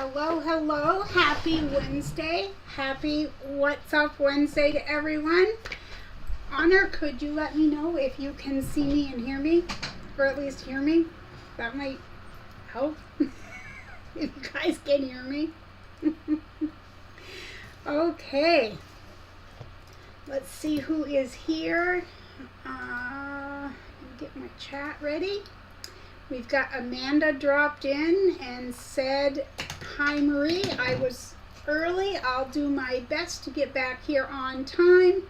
Hello, hello. Happy Wednesday. Happy What's Up Wednesday to everyone. Honor, could you let me know if you can see me and hear me? Or at least hear me? That might help. If you guys can hear me. Okay. Let's see who is here. Get my chat ready. We've got Amanda dropped in and said, "Hi Marie, I was early. I'll do my best to get back here on time.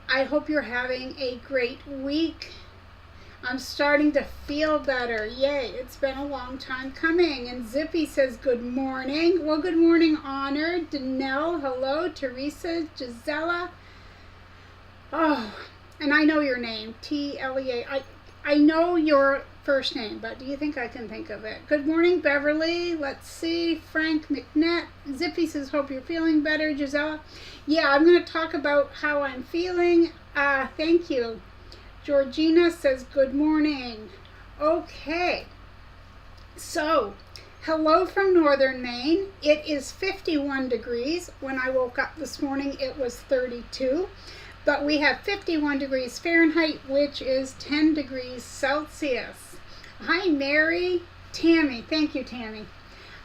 I hope you're having a great week. I'm starting to feel better. Yay, it's been a long time coming." And Zippy says, "Good morning." Well, good morning, Honor. Danelle, hello. Teresa, Gisela. Oh, and I know your name, T-L-E-A. I know your first name, but do you think I can think of it? Good morning, Beverly. Let's see. Frank McNett. Zippy says, "Hope you're feeling better." Gisela. Yeah, I'm going to talk about how I'm feeling. Thank you. Georgina says, "Good morning." Okay. So, hello from northern Maine. It is 51 degrees. When I woke up this morning, it was 32. But we have 51 degrees Fahrenheit, which is 10 degrees Celsius. Hi, Mary. Tammy. Thank you, Tammy.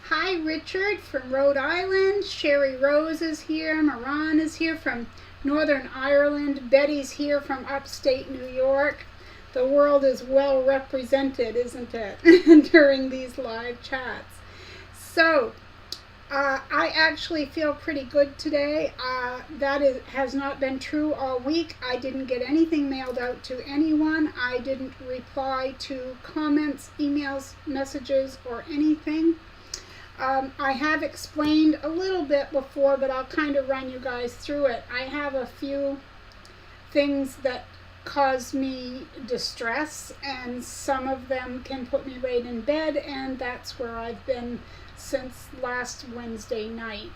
Hi, Richard from Rhode Island. Sherry Rose is here. Moran is here from Northern Ireland. Betty's here from upstate New York. The world is well represented, isn't it, during these live chats. So, I actually feel pretty good today. Has not been true all week. I didn't get anything mailed out to anyone. I didn't reply to comments, emails, messages, or anything. I have explained a little bit before, but I'll kind of run you guys through it. I have a few things that cause me distress, and some of them can put me right in bed, and that's where I've been since last Wednesday night.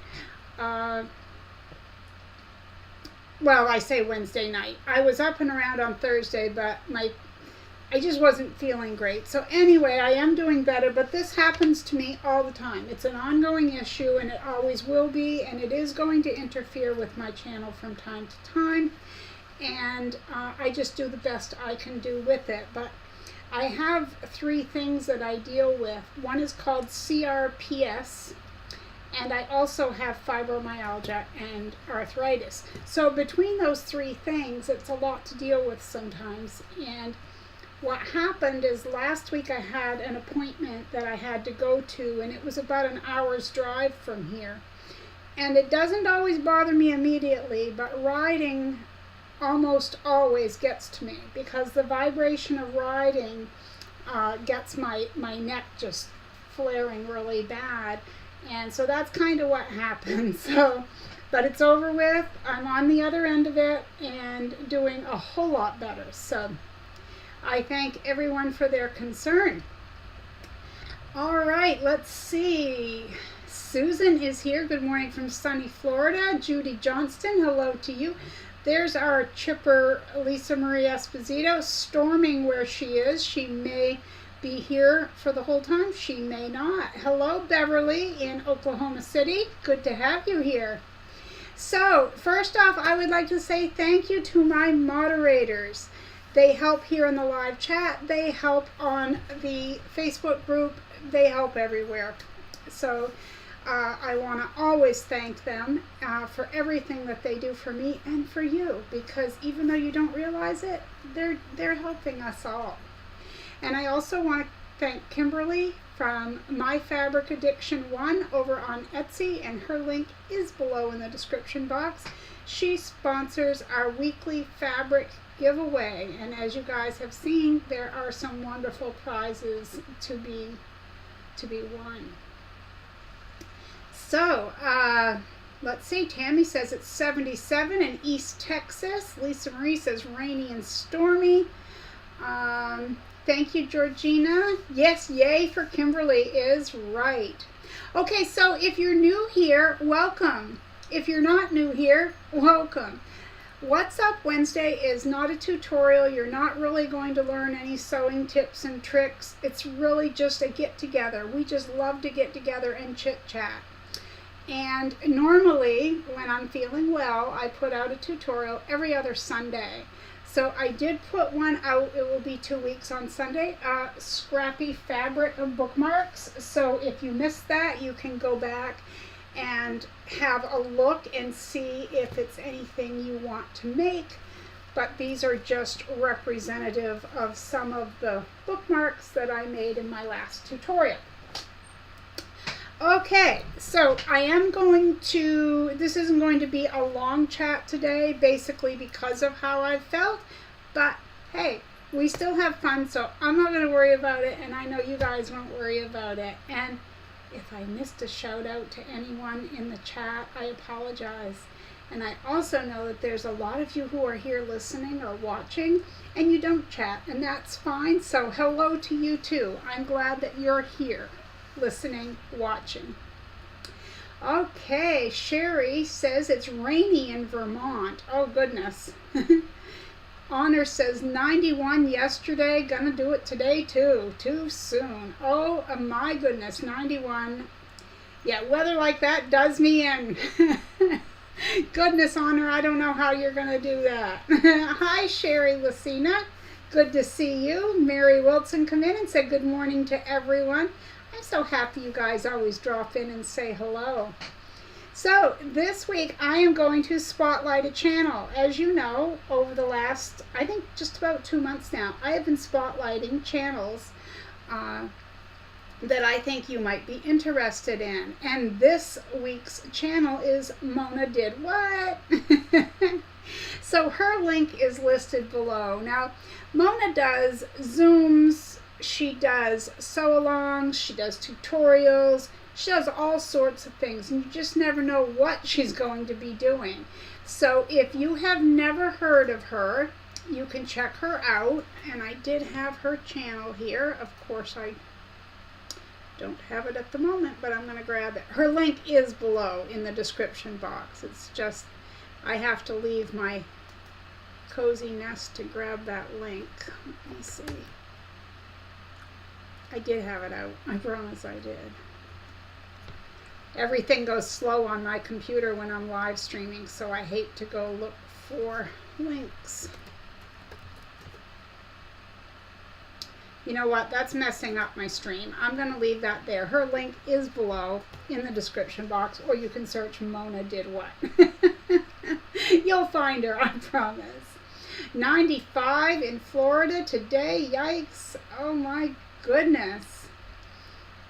Well, I say Wednesday night. I was up and around on Thursday, but I just wasn't feeling great. So anyway, I am doing better, but this happens to me all the time. It's an ongoing issue, and it always will be, and it is going to interfere with my channel from time to time. And I just do the best I can do with it. But I have 3 things that I deal with. One is called CRPS, and I also have fibromyalgia and arthritis. So between those 3 things, it's a lot to deal with sometimes. And what happened is last week I had an appointment that I had to go to, and it was about an hour's drive from here. And it doesn't always bother me immediately, but riding almost always gets to me, because the vibration of riding gets my neck just flaring really bad, and so that's kind of what happens. So, but it's over with. I'm on the other end of it and doing a whole lot better. So I thank everyone for their concern. All right, let's see. Susan is here. Good morning from sunny Florida. Judy Johnston, hello to you. There's our chipper, Lisa Marie Esposito, storming where she is. She may be here for the whole time. She may not. Hello, Beverly in Oklahoma City. Good to have you here. So, first off, I would like to say thank you to my moderators. They help here in the live chat. They help on the Facebook group. They help everywhere. So, I want to always thank them for everything that they do for me and for you, because even though you don't realize it, they're helping us all. And I also want to thank Kimberly from My Fabric Addiction 1 over on Etsy, and her link is below in the description box. She sponsors our weekly fabric giveaway, and as you guys have seen, there are some wonderful prizes to be won. So, let's see. Tammy says it's 77 in East Texas. Lisa Marie says rainy and stormy. Thank you, Georgina. Yes, yay for Kimberly is right. Okay, so if you're new here, welcome. If you're not new here, welcome. What's Up Wednesday is not a tutorial. You're not really going to learn any sewing tips and tricks. It's really just a get together. We just love to get together and chit chat. And normally when I'm feeling well, I put out a tutorial every other Sunday. So I did put one out. It will be 2 weeks on Sunday. Scrappy fabric of bookmarks. So if you missed that, you can go back and have a look and see if it's anything you want to make. But these are just representative of some of the bookmarks that I made in my last tutorial. Okay, so I am going to, this isn't going to be a long chat today, basically because of how I felt, but hey, we still have fun, so I'm not going to worry about it, and I know you guys won't worry about it. And if I missed a shout out to anyone in the chat, I apologize. And I also know that there's a lot of you who are here listening or watching, and you don't chat, and that's fine, so hello to you too. I'm glad that you're here. Listening, watching. Okay, Sherry says it's rainy in Vermont. Oh goodness. Honor says 91 yesterday, gonna do it today too. Too soon. Oh my goodness, 91. Yeah, weather like that does me in. Goodness, Honor, I don't know how you're gonna do that. Hi, Sherry Lucina. Good to see you. Mary Wilson come in and said good morning to everyone. I'm so happy you guys always drop in and say hello. So this week I am going to spotlight a channel. As you know, over the last, I think just about 2 months now, I have been spotlighting channels that I think you might be interested in. And this week's channel is Mona Did What? So her link is listed below. Now, Mona does Zooms, she does sew-alongs, she does tutorials, she does all sorts of things, and you just never know what she's going to be doing. So if you have never heard of her, you can check her out, and I did have her channel here. Of course, I don't have it at the moment, but I'm going to grab it. Her link is below in the description box. It's just, I have to leave my cozy nest to grab that link. Let me see. I did have it out. I promise I did. Everything goes slow on my computer when I'm live streaming, so I hate to go look for links. You know what? That's messing up my stream. I'm going to leave that there. Her link is below in the description box, or you can search Mona Did What. You'll find her, I promise. 95 in Florida today. Yikes. Oh my goodness.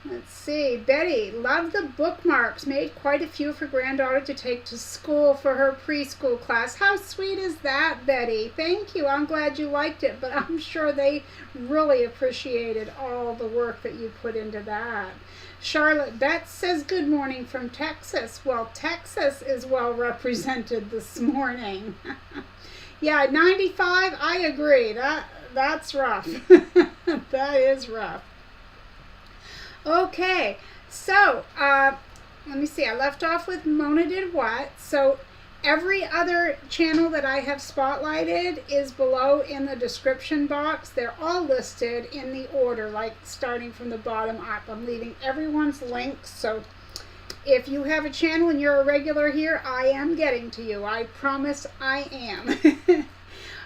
Let's see. Betty, love the bookmarks. Made quite a few for granddaughter to take to school for her preschool class. How sweet is that, Betty? Thank you. I'm glad you liked it, but I'm sure they really appreciated all the work that you put into that. Charlotte Betts says good morning from Texas. Well, Texas is well represented this morning. Yeah, 95, I agree. That's rough. That is rough. Okay, so let me see. I left off with Mona Did What. So every other channel that I have spotlighted is below in the description box. They're all listed in the order, like starting from the bottom up. I'm leaving everyone's links, so if you have a channel and you're a regular here, I am getting to you. I promise I am.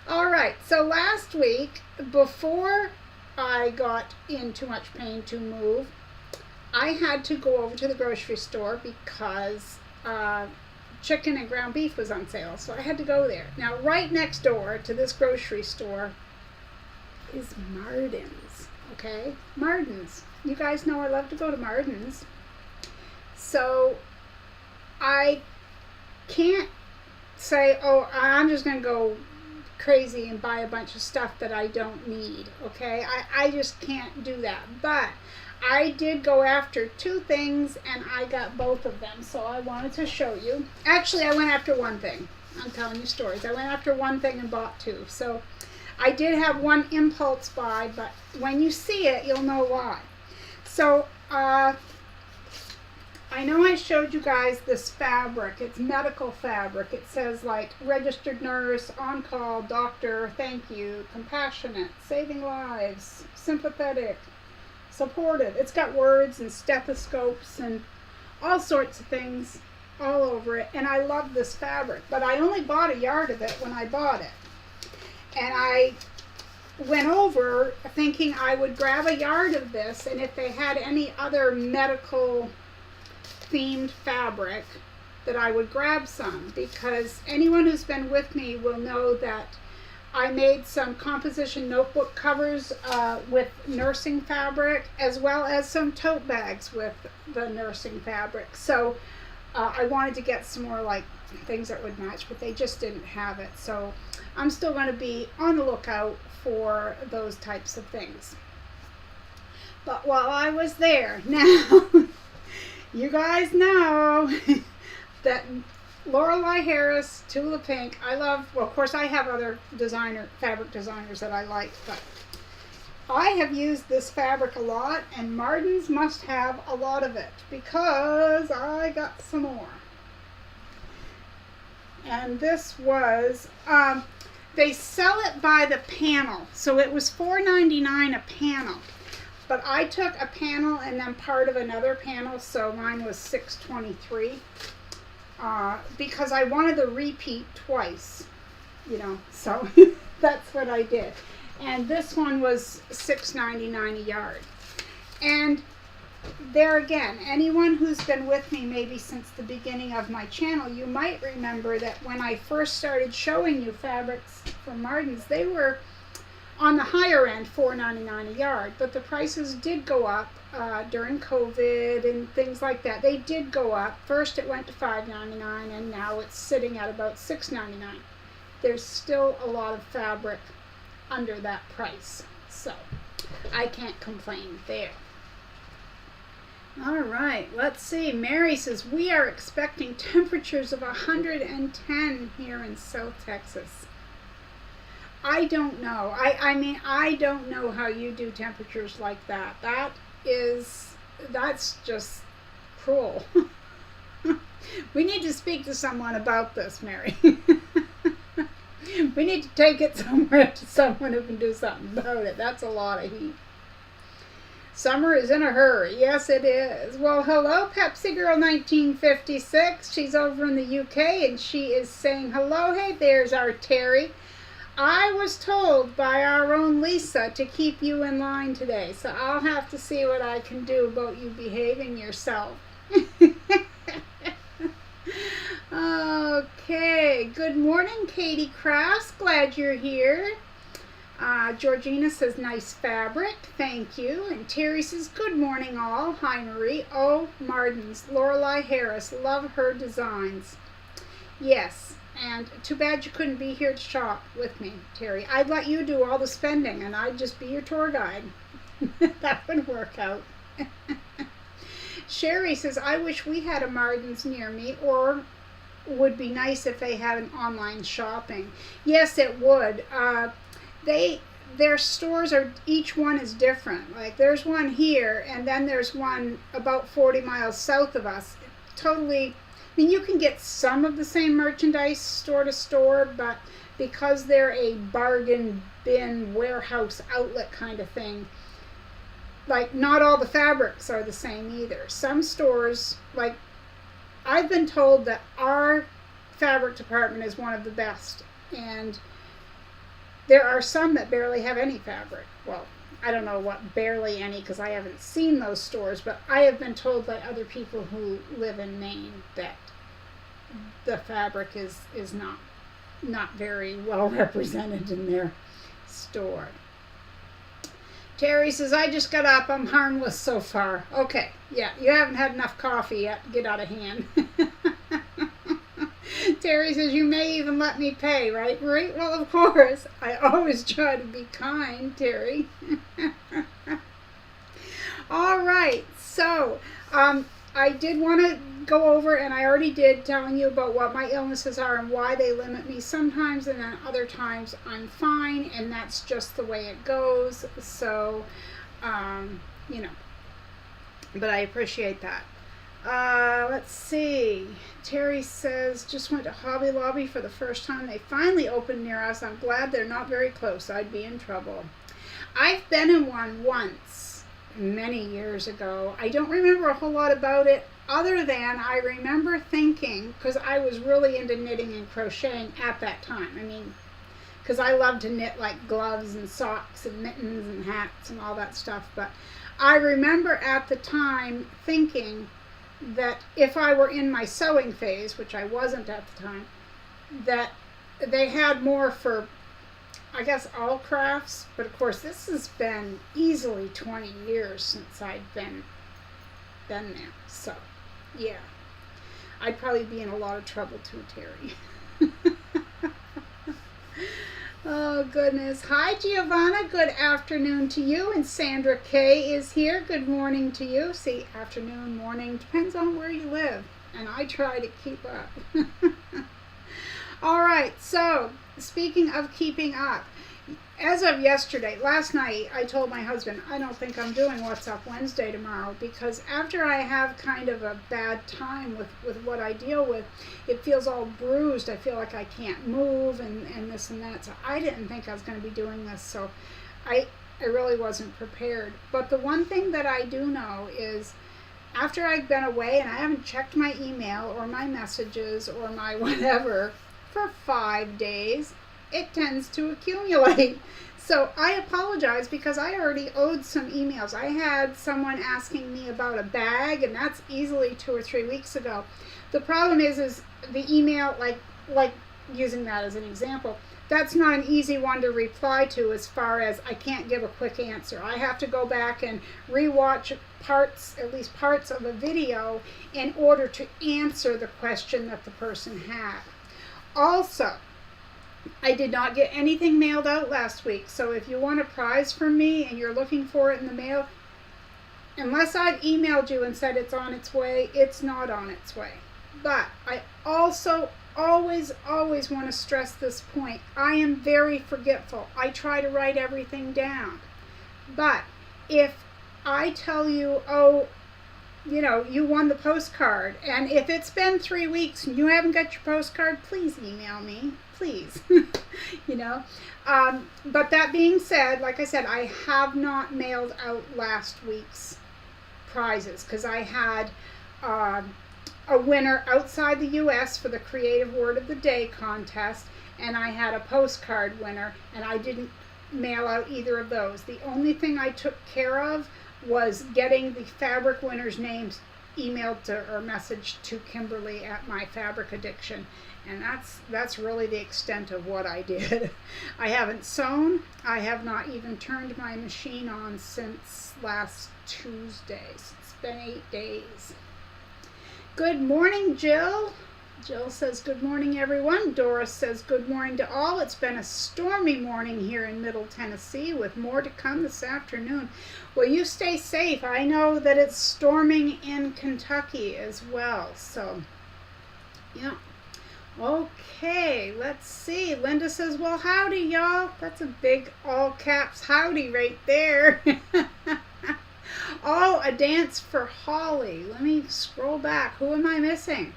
All right, so last week, before I got in too much pain to move, I had to go over to the grocery store because chicken and ground beef was on sale, so I had to go there. Now, right next door to this grocery store is Marden's, okay? Marden's. You guys know I love to go to Marden's. So I can't say, oh, I'm just going to go crazy and buy a bunch of stuff that I don't need, okay? I just can't do that. But I did go after two things, and I got both of them, so I wanted to show you. Actually, I went after one thing. I'm telling you stories. I went after one thing and bought two. So I did have one impulse buy, but when you see it, you'll know why. So I I know I showed you guys this fabric. It's medical fabric. It says like registered nurse, on call, doctor, thank you, compassionate, saving lives, sympathetic, supportive. It's got words and stethoscopes and all sorts of things all over it. And I love this fabric, but I only bought a yard of it when I bought it. And I went over thinking I would grab a yard of this, and if they had any other medical themed fabric, that I would grab some, because anyone who's been with me will know that I made some composition notebook covers with nursing fabric, as well as some tote bags with the nursing fabric. So I wanted to get some more like things that would match, but they just didn't have it. So I'm still going to be on the lookout for those types of things. But while I was there, now you guys know that Lorelei Harris, Tula Pink, I love, well, of course I have other fabric designers that I like, but I have used this fabric a lot, and Marden's must have a lot of it, because I got some more. And this was, they sell it by the panel, so it was $4.99 a panel. But I took a panel and then part of another panel, so mine was $6.23, because I wanted to repeat twice, you know, so that's what I did. And this one was $6.99 a yard. And there again, anyone who's been with me maybe since the beginning of my channel, you might remember that when I first started showing you fabrics from Marden's, they were on the higher end, $4.99 a yard, but the prices did go up during COVID and things like that. They did go up. First it went to $5.99, and now it's sitting at about $6.99. There's still a lot of fabric under that price, so I can't complain there. All right, let's see. Mary says, we are expecting temperatures of 110 here in South Texas. I don't know. I mean, I don't know how you do temperatures like that. That's just cruel. We need to speak to someone about this, Mary. We need to take it somewhere to someone who can do something about it. That's a lot of heat. Summer is in a hurry. Yes, it is. Well, hello, Pepsi Girl 1956. She's over in the UK, and she is saying hello. Hey, there's our Terry. I was told by our own Lisa to keep you in line today, so I'll have to see what I can do about you behaving yourself. Okay, good morning, Katie Kraus. Glad you're here. Georgina says, nice fabric. Thank you. And Terry says, good morning, all. Hi, Marie. Oh, Marden's. Lorelei Harris. Love her designs. Yes. And too bad you couldn't be here to shop with me, Terry. I'd let you do all the spending, and I'd just be your tour guide. That would work out. Sherry says, I wish we had a Marden's near me, or would be nice if they had an online shopping. Yes, it would. Their stores are, each one is different. Like there's one here, and then there's one about 40 miles south of us. Totally, I mean, you can get some of the same merchandise store to store, but because they're a bargain bin warehouse outlet kind of thing, like not all the fabrics are the same either. Some stores, like I've been told that our fabric department is one of the best, and there are some that barely have any fabric. Well, I don't know what barely any, because I haven't seen those stores, but I have been told by other people who live in Maine that the fabric is not very well represented in their store. Terry says, I just got up. I'm harmless so far. Okay, yeah, you haven't had enough coffee yet to get out of hand. Terry says, you may even let me pay, right, Marie? Well, of course. I always try to be kind, Terry. All right, so I did want to go over, and I already did, telling you about what my illnesses are and why they limit me sometimes, and then other times I'm fine, and that's just the way it goes. So, you know, but I appreciate that. Let's see. Terry says, just went to Hobby Lobby for the first time. They finally opened near us. I'm glad they're not very close. I'd be in trouble. I've been in one once, many years ago. I don't remember a whole lot about it, other than I remember thinking, because I was really into knitting and crocheting at that time. I mean, because I love to knit like gloves and socks and mittens and hats and all that stuff. But I remember at the time thinking that if I were in my sewing phase, which I wasn't at the time, that they had more for, I guess, all crafts. But of course, this has been easily 20 years since I'd been there. So, yeah. I'd probably be in a lot of trouble too, Terry. Oh, goodness. Hi, Giovanna. Good afternoon to you. And Sandra K is here. Good morning to you. See, afternoon, morning, depends on where you live. And I try to keep up. All right. So, speaking of keeping up, as of yesterday, last night, I told my husband, I don't think I'm doing What's Up Wednesday tomorrow, because after I have kind of a bad time with what I deal with, it feels all bruised. I feel like I can't move and this and that. So I didn't think I was going to be doing this. So I really wasn't prepared. But the one thing that I do know is after I've been away and I haven't checked my email or my messages or my whatever for 5 days, it tends to accumulate. So I apologize because I already owed some emails. I had someone asking me about a bag, and that's easily 2 or 3 weeks ago. The problem is the email, like using that as an example, that's not an easy one to reply to, as far as I can't give a quick answer. I have to go back and rewatch parts, at least parts of a video, in order to answer the question that the person had. Also, I did not get anything mailed out last week, so if you want a prize from me and you're looking for it in the mail, unless I've emailed you and said it's on its way, it's not on its way. But I also always want to stress this point. I am very forgetful. I try to write everything down. But if I tell you, oh, you know, you won the postcard, and if it's been 3 weeks and you haven't got your postcard, please email me. Please. You know. But that being said, like I said, I have not mailed out last week's prizes because I had a winner outside the U.S. for the Creative Word of the Day contest, and I had a postcard winner, and I didn't mail out either of those. The only thing I took care of was getting the fabric winners' names emailed to or messaged to Kimberly at My Fabric Addiction, and that's really the extent of what I did. I haven't sewn. I have not even turned my machine on since last Tuesday. So it's been 8 days. Good morning, Jill. Jill says, good morning, everyone. Doris says, good morning to all. It's been a stormy morning here in Middle Tennessee with more to come this afternoon. Well, you stay safe. I know that it's storming in Kentucky as well. So, yeah. Okay, let's see. Linda says, well, howdy, y'all. That's a big all caps howdy right there. Oh, a dance for Holly. Let me scroll back. Who am I missing?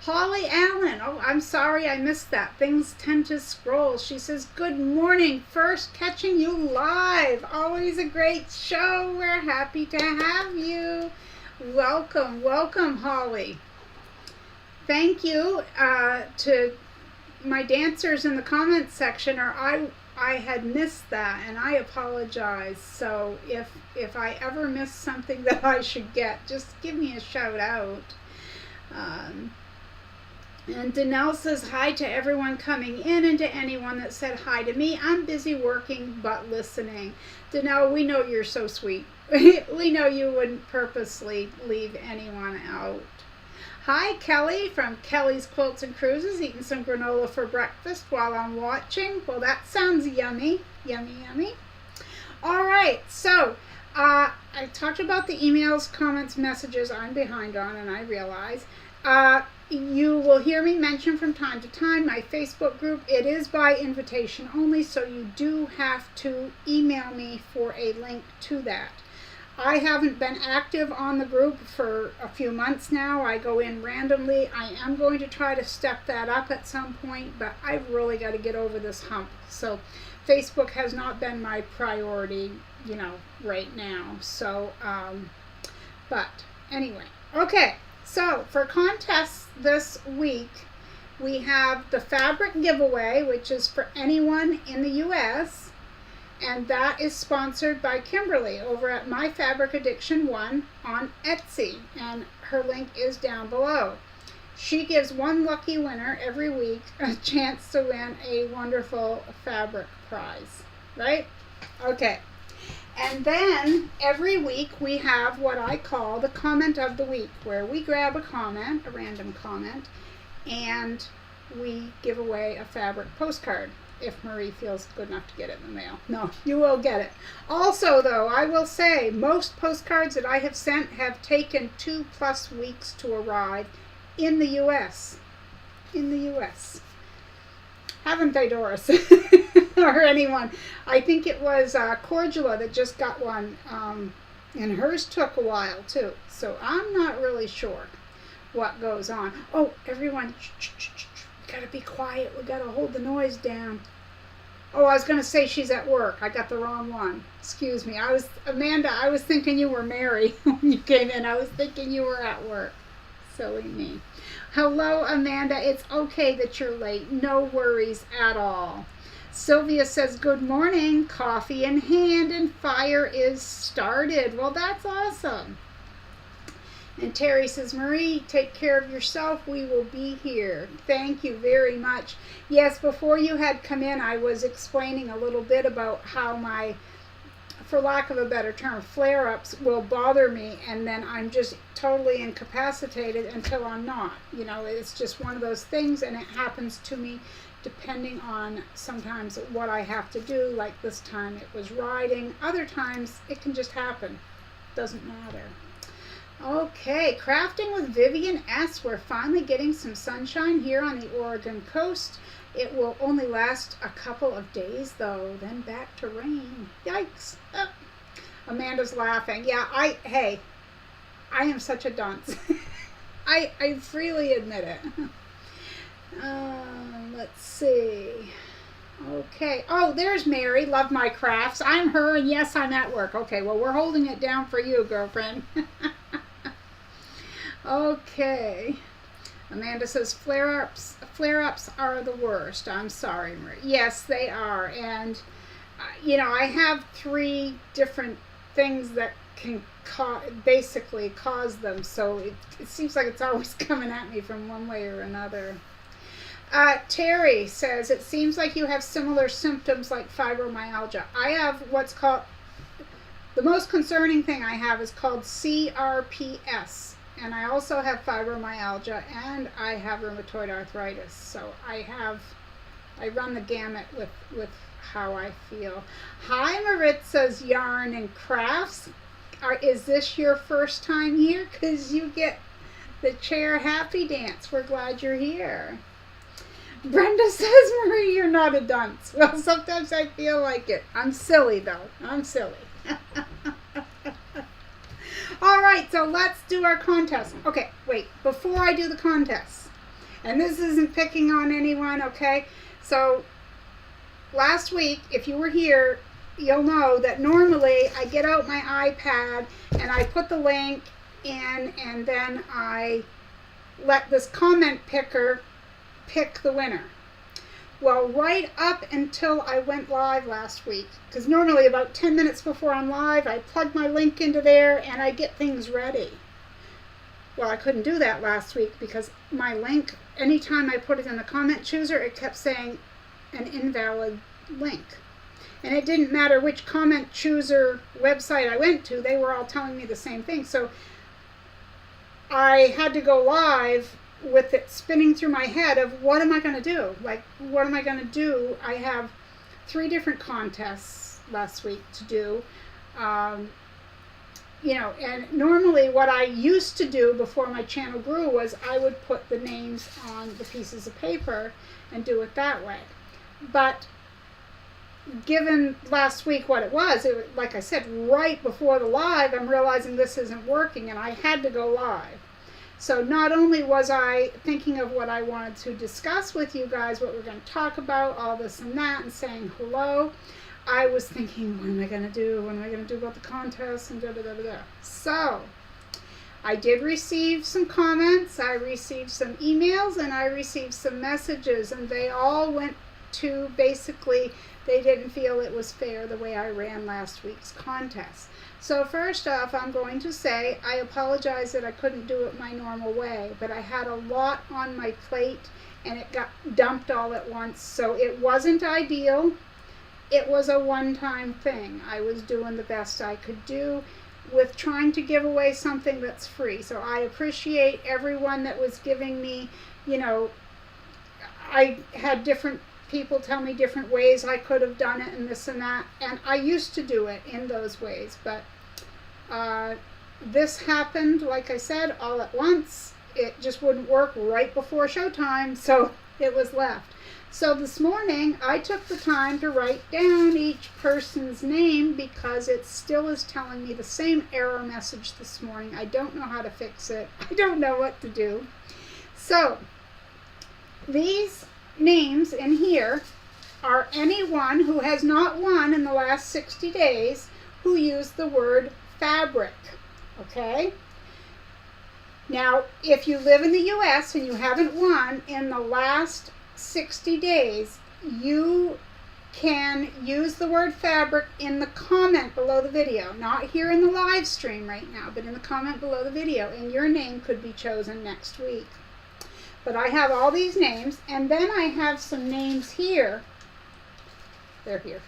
Holly Allen. Oh, I'm sorry I missed that. Things tend to scroll. She says, good morning. First catching you live. Always a great show. We're happy to have you. Welcome, welcome, Holly. Thank you to my dancers in the comments section, or I had missed that, and I apologize. So if I ever miss something that I should get, just give me a shout out. And Danelle says hi to everyone coming in and to anyone that said hi to me. I'm busy working but listening. Danelle, we know you're so sweet. We know you wouldn't purposely leave anyone out. Hi, Kelly from Kelly's Quilts and Cruises, eating some granola for breakfast while I'm watching. Well, that sounds yummy. Yummy, yummy. All right, so I talked about the emails, comments, messages I'm behind on, and I realize. You will hear me mention from time to time my Facebook group. It is by invitation only, so you do have to email me for a link to that. I haven't been active on the group for a few months now. I go in randomly. I am going to try to step that up at some point, but I've really got to get over this hump. So Facebook has not been my priority, right now. So, but anyway. Okay, so for contests this week, we have the fabric giveaway, which is for anyone in the U.S., and that is sponsored by Kimberly over at My Fabric Addiction 1 on Etsy, and her link is down below. She gives one lucky winner every week a chance to win a wonderful fabric prize, right? Okay. And then every week we have what I call the comment of the week, where we grab a comment, a random comment, and we give away a fabric postcard if Marie feels good enough to get it in the mail. No, you will get it. Also, though, I will say most postcards that I have sent have taken 2+ weeks to arrive in the U.S. In the U.S. Haven't they, Doris? Or anyone? I think it was Cordula that just got one, and hers took a while, too. So I'm not really sure what goes on. Oh, everyone, we gotta be quiet. We gotta hold the noise down. Oh, I was gonna say she's at work. I got the wrong one. Excuse me. Amanda, I was thinking you were Mary when you came in. I was thinking you were at work. Silly me. Hello, Amanda. It's okay that you're late. No worries at all. Sylvia says, good morning. Coffee in hand and fire is started. Well, that's awesome. And Terry says, Marie, take care of yourself. We will be here. Thank you very much. Yes, before you had come in, I was explaining a little bit about how my, for lack of a better term, flare-ups will bother me, and then I'm just totally incapacitated until I'm not. It's just one of those things, and it happens to me depending on sometimes what I have to do. Like this time it was riding. Other times it can just happen. Doesn't matter. Okay, crafting with Vivian S. We're finally getting some sunshine here on the Oregon coast. It will only last a couple of days, though, then back to rain. Yikes. Oh. Amanda's laughing. Yeah, I am such a dunce. I freely admit it. Let's see. Okay. Oh, there's Mary. Love my crafts. I'm her, and yes, I'm at work. Okay, well, we're holding it down for you, girlfriend. Okay. Amanda says, flare-ups are the worst. I'm sorry, Marie. Yes, they are. And, I have 3 different things that can basically cause them. So it seems like it's always coming at me from one way or another. Terry says, it seems like you have similar symptoms like fibromyalgia. I have what's called, the most concerning thing I have is called CRPS. And I also have fibromyalgia, and I have rheumatoid arthritis. So I run the gamut with how I feel. Hi, Maritza's Yarn and Crafts. Is this your first time here? Because you get the chair happy dance. We're glad you're here. Brenda says, Marie, you're not a dunce. Well, sometimes I feel like it. I'm silly, though. I'm silly. All right, so let's do our contest. Okay, wait, before I do the contest, and this isn't picking on anyone, okay? So last week, if you were here, you'll know that normally I get out my iPad and I put the link in, and then I let this comment picker pick the winner. Well, right up until I went live last week, because normally about 10 minutes before I'm live, I plug my link into there and I get things ready. Well, I couldn't do that last week because my link, anytime I put it in the comment chooser, it kept saying an invalid link. And it didn't matter which comment chooser website I went to, they were all telling me the same thing. So I had to go live with it spinning through my head of what am I going to do? Like, what am I going to do? I have 3 different contests last week to do. And normally what I used to do before my channel grew was I would put the names on the pieces of paper and do it that way. But given last week what it was, like I said, right before the live, I'm realizing this isn't working and I had to go live. So not only was I thinking of what I wanted to discuss with you guys, what we're going to talk about, all this and that, and saying hello, I was thinking, what am I going to do? What am I going to do about the contest? And da-da-da-da-da. So I did receive some comments, I received some emails, and I received some messages, and they all went to basically, they didn't feel it was fair the way I ran last week's contest. So first off, I'm going to say I apologize that I couldn't do it my normal way, but I had a lot on my plate and it got dumped all at once, so it wasn't ideal. It was a one-time thing. I was doing the best I could do with trying to give away something that's free. So I appreciate everyone that was giving me, you know, I had different people tell me different ways I could have done it and this and that, and I used to do it in those ways, but this happened, like I said, all at once. It just wouldn't work right before showtime, so it was left. So this morning I took the time to write down each person's name because it still is telling me the same error message this morning. I don't know how to fix it. I don't know what to do. So these names in here are anyone who has not won in the last 60 days who used the word fabric. Okay? Now, if you live in the US and you haven't won in the last 60 days, you can use the word fabric in the comment below the video. Not here in the live stream right now, but in the comment below the video, and your name could be chosen next week. But I have all these names, and then I have some names here. They're here.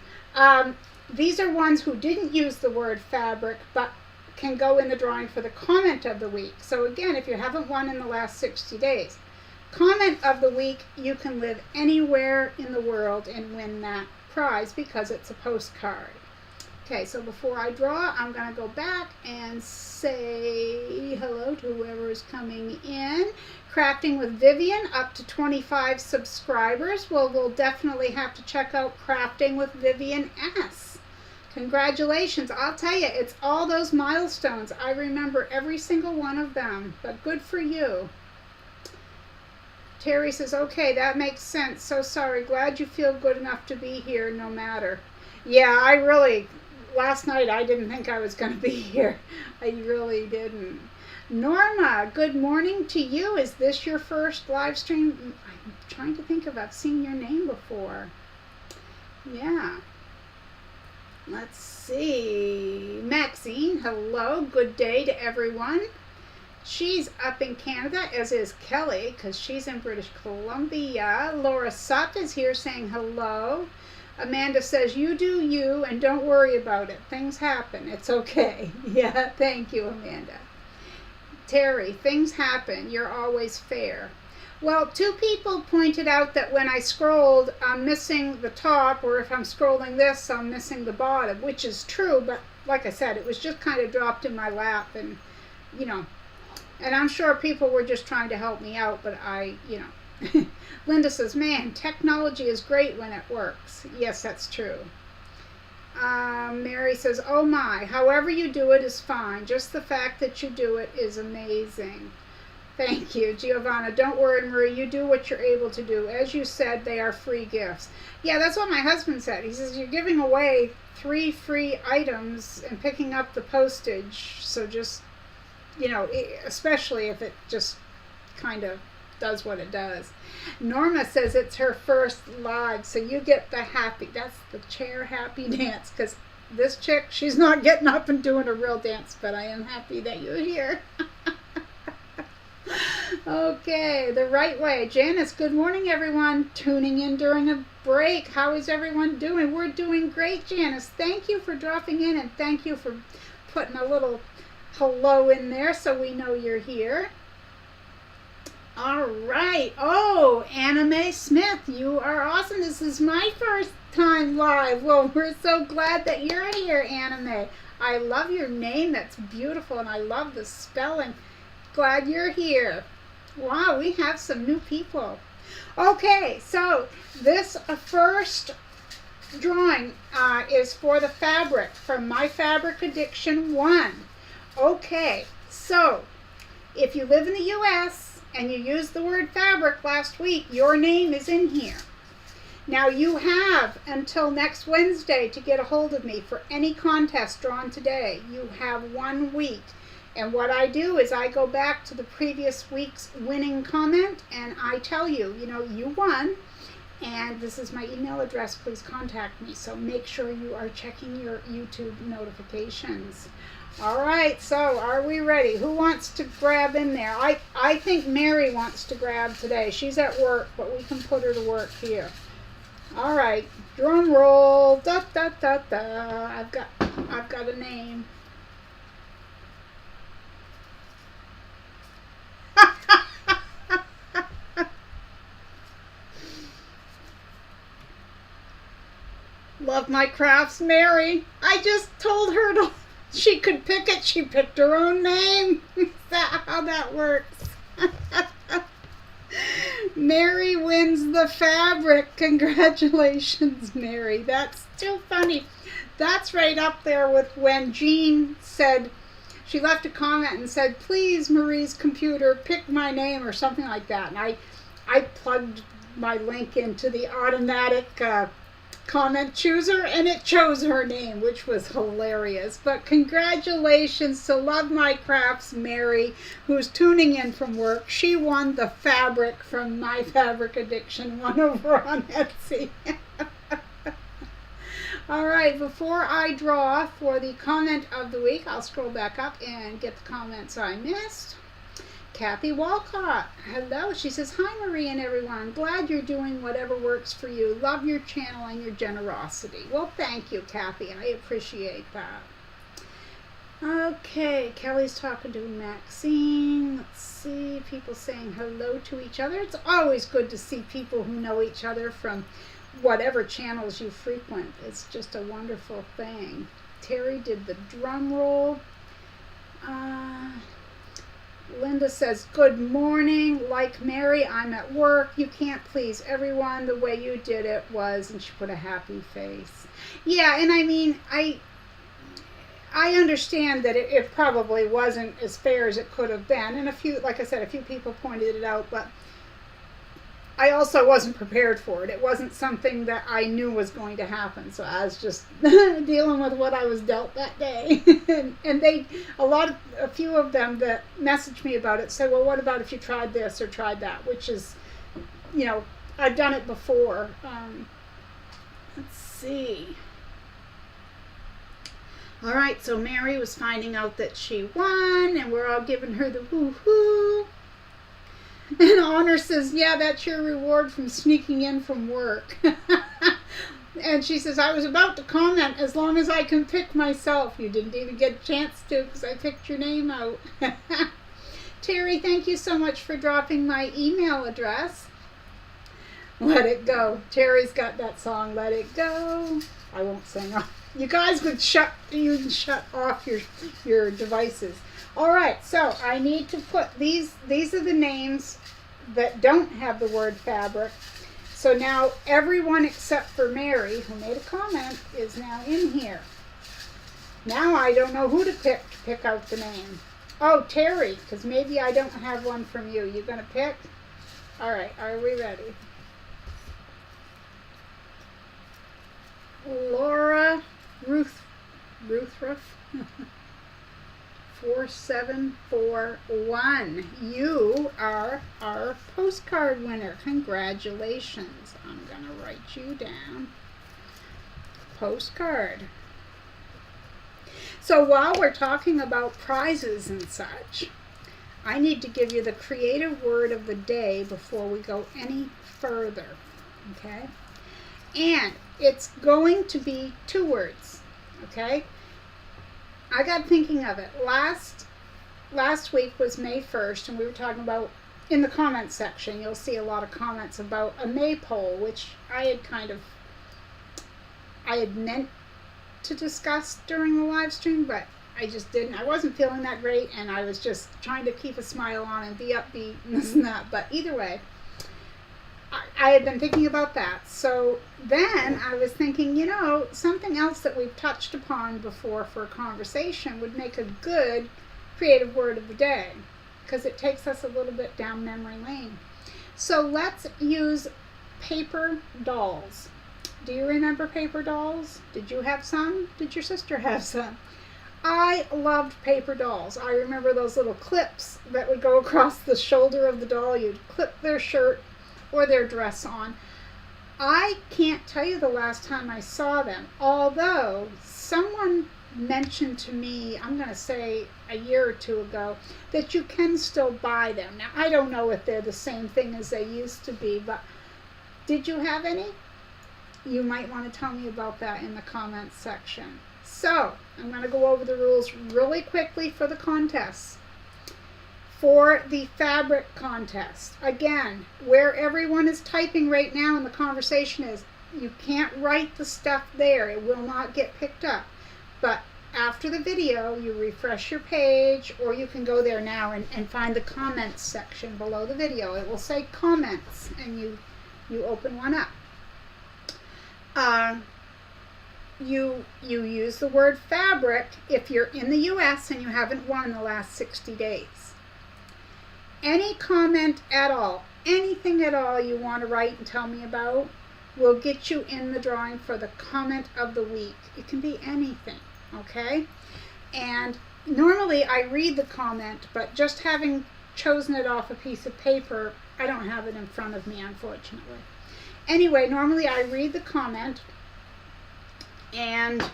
These are ones who didn't use the word fabric, but can go in the drawing for the comment of the week. So again, if you haven't won in the last 60 days, comment of the week, you can live anywhere in the world and win that prize because it's a postcard. Okay, so before I draw, I'm going to go back and say hello to whoever is coming in. Crafting with Vivian, up to 25 subscribers. Well, we'll definitely have to check out Crafting with Vivian S. Congratulations. I'll tell you, it's all those milestones. I remember every single one of them, but good for you. Terry says, okay, that makes sense. So sorry. Glad you feel good enough to be here no matter. Yeah, I really, last night I didn't think I was going to be here. I really didn't. Norma, good morning to you. Is this your first live stream? I'm trying to think if I've seen your name before. Yeah. Let's see. Maxine, hello. Good day to everyone. She's up in Canada, as is Kelly, because she's in British Columbia. Laura Sutt is here saying hello. Amanda says, you do you and don't worry about it. Things happen. It's okay. Yeah, thank you, Amanda. Terry, things happen. You're always fair. Well, two people pointed out that when I scrolled, I'm missing the top, or if I'm scrolling this, I'm missing the bottom, which is true, but like I said, it was just kind of dropped in my lap, and, you know, and I'm sure people were just trying to help me out, but you know. Linda says, man, technology is great when it works. Yes, that's true. Mary says, oh my, however you do it is fine. Just the fact that you do it is amazing. Thank you, Giovanna. Don't worry, Marie. You do what you're able to do. As you said, they are free gifts. Yeah, that's what my husband said. He says, you're giving away 3 free items and picking up the postage. So just, you know, especially if it just kind of does what it does. Norma says it's her first live, so you get the happy, that's the chair happy dance, because this chick, she's not getting up and doing a real dance, but I am happy that you're here. Okay, the right way. Janice, good morning, everyone. Tuning in during a break. How is everyone doing? We're doing great, Janice. Thank you for dropping in, and thank you for putting a little hello in there so we know you're here. All right. Oh, Anime Smith, you are awesome. This is my first time live. Well, we're so glad that you're here, Anime. I love your name. That's beautiful, and I love the spelling. Glad you're here. Wow, we have some new people. Okay, so this first drawing is for the fabric from My Fabric Addiction 1. Okay, so if you live in the U.S. and you used the word fabric last week, your name is in here. Now you have until next Wednesday to get a hold of me for any contest drawn today. You have 1 week. And what I do is I go back to the previous week's winning comment and I tell you, you won. And this is my email address. Please contact me. So make sure you are checking your YouTube notifications. All right, so are we ready? Who wants to grab in there? I think Mary wants to grab today. She's at work, but we can put her to work here. All right, drum roll. Da da da da. I've got a name. Love My Crafts, Mary. I just told her she could pick it. She picked her own name. Is that how that works? Mary wins the fabric. Congratulations, Mary. That's too funny. That's right up there with when Jean said, she left a comment and said, please, Marie's computer, pick my name or something like that. And I plugged my link into the automatic comment chooser and it chose her name, which was hilarious. But congratulations to Love My Crafts Mary, who's tuning in from work. She won the fabric from My Fabric Addiction 1 over on Etsy. All right, before I draw for the comment of the week, I'll scroll back up and get the comments I missed. Kathy Walcott, hello. She says, hi, Marie and everyone. Glad you're doing whatever works for you. Love your channel and your generosity. Well, thank you, Kathy. I appreciate that. Okay, Kelly's talking to Maxine. Let's see, people saying hello to each other. It's always good to see people who know each other from whatever channels you frequent. It's just a wonderful thing. Terry did the drum roll. Linda says, good morning. Like Mary, I'm at work. You can't please everyone the way you did it was, and she put a happy face. Yeah, and I mean, I understand that it probably wasn't as fair as it could have been. And like I said, a few people pointed it out, but I also wasn't prepared for it. It wasn't something that I knew was going to happen. So I was just dealing with what I was dealt that day. and a few of them that messaged me about it said, well, what about if you tried this or tried that? Which is, I've done it before. Let's see. All right, so Mary was finding out that she won, and we're all giving her the woo-hoo. And Honor says, yeah, that's your reward from sneaking in from work. And she says, I was about to comment, as long as I can pick myself. You didn't even get a chance to because I picked your name out. Terry, thank you so much for dropping my email address. Let It Go. Terry's got that song, Let It Go. I won't sing. You guys would shut off your devices. All right, so I need to put these are the names that don't have the word fabric. So now everyone except for Mary, who made a comment, is now in here. Now I don't know who to pick out the name. Oh, Terry, because maybe I don't have one from you. You going to pick? All right, are we ready? Laura Ruthruff. 4741. You are our postcard winner. Congratulations. I'm going to write you down. Postcard. So while we're talking about prizes and such, I need to give you the creative word of the day before we go any further. Okay? And it's going to be 2 words. Okay? I got thinking of it. Last week was May 1st, and we were talking about, in the comments section, you'll see a lot of comments about a maypole, which I had meant to discuss during the live stream, but I just didn't. I wasn't feeling that great, and I was just trying to keep a smile on and be upbeat and this and that. But either way, I had been thinking about that. So then I was thinking, something else that we've touched upon before for a conversation would make a good creative word of the day, because it takes us a little bit down memory lane. So let's use paper dolls. Do you remember paper dolls? Did you have some? Did your sister have some? I loved paper dolls. I remember those little clips that would go across the shoulder of the doll. You'd clip their shirt or their dress on. I can't tell you the last time I saw them, although someone mentioned to me, I'm going to say a year or two ago, that you can still buy them. Now, I don't know if they're the same thing as they used to be, but did you have any? You might want to tell me about that in the comments section. So, I'm going to go over the rules really quickly for the contests. For the fabric contest, again, where everyone is typing right now in the conversation is, you can't write the stuff there. It will not get picked up. But after the video, you refresh your page, or you can go there now and find the comments section below the video. It will say comments, and you open one up. You use the word fabric if you're in the US and you haven't won in the last 60 days. Any comment at all, anything at all you want to write and tell me about will get you in the drawing for the comment of the week. It can be anything, okay? And normally I read the comment, but just having chosen it off a piece of paper, I don't have it in front of me, unfortunately. Anyway, normally I read the comment, and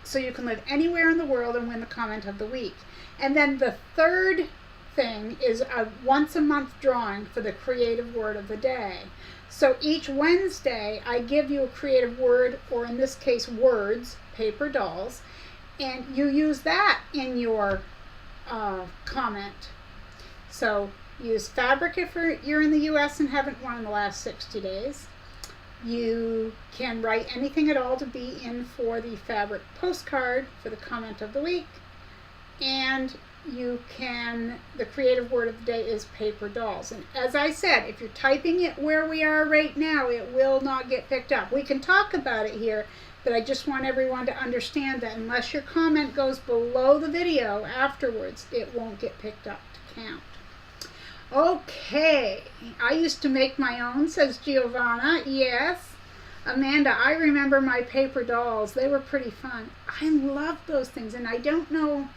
so you can live anywhere in the world and win the comment of the week. And then the third thing is a once a month drawing for the creative word of the day. So each Wednesday I give you a creative word, or in this case words, paper dolls, and you use that in your comment. So use fabric if you're in the US and haven't won in the last 60 days. You can write anything at all to be in for the fabric postcard for the comment of the week. And the creative word of the day is paper dolls. And as I said, if you're typing it where we are right now, it will not get picked up. We can talk about it here, but I just want everyone to understand that unless your comment goes below the video afterwards, it won't get picked up to count. Okay, I used to make my own, says Giovanna. Yes. Amanda, I remember my paper dolls. They were pretty fun. I loved those things, and I don't know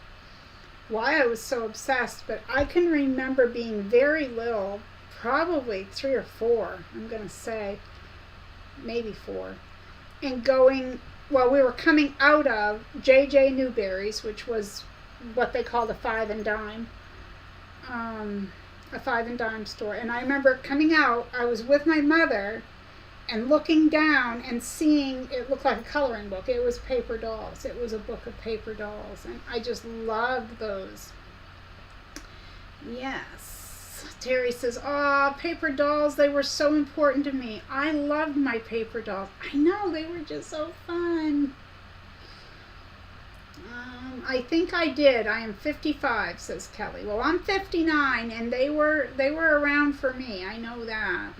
why I was so obsessed, but I can remember being very little, probably 3 or 4, I'm going to say, maybe 4, and going, well, we were coming out of J.J. Newberry's, which was what they called a 5 and dime, a 5 and dime store. And I remember coming out, I was with my mother, and looking down and seeing, it looked like a coloring book. It was paper dolls. It was a book of paper dolls, and I just loved those. Yes. Terry says, oh, paper dolls, they were so important to me. I loved my paper dolls. I know, they were just so fun. I think I did. I am 55, says Kelly. Well, I'm 59, and they were around for me. I know that.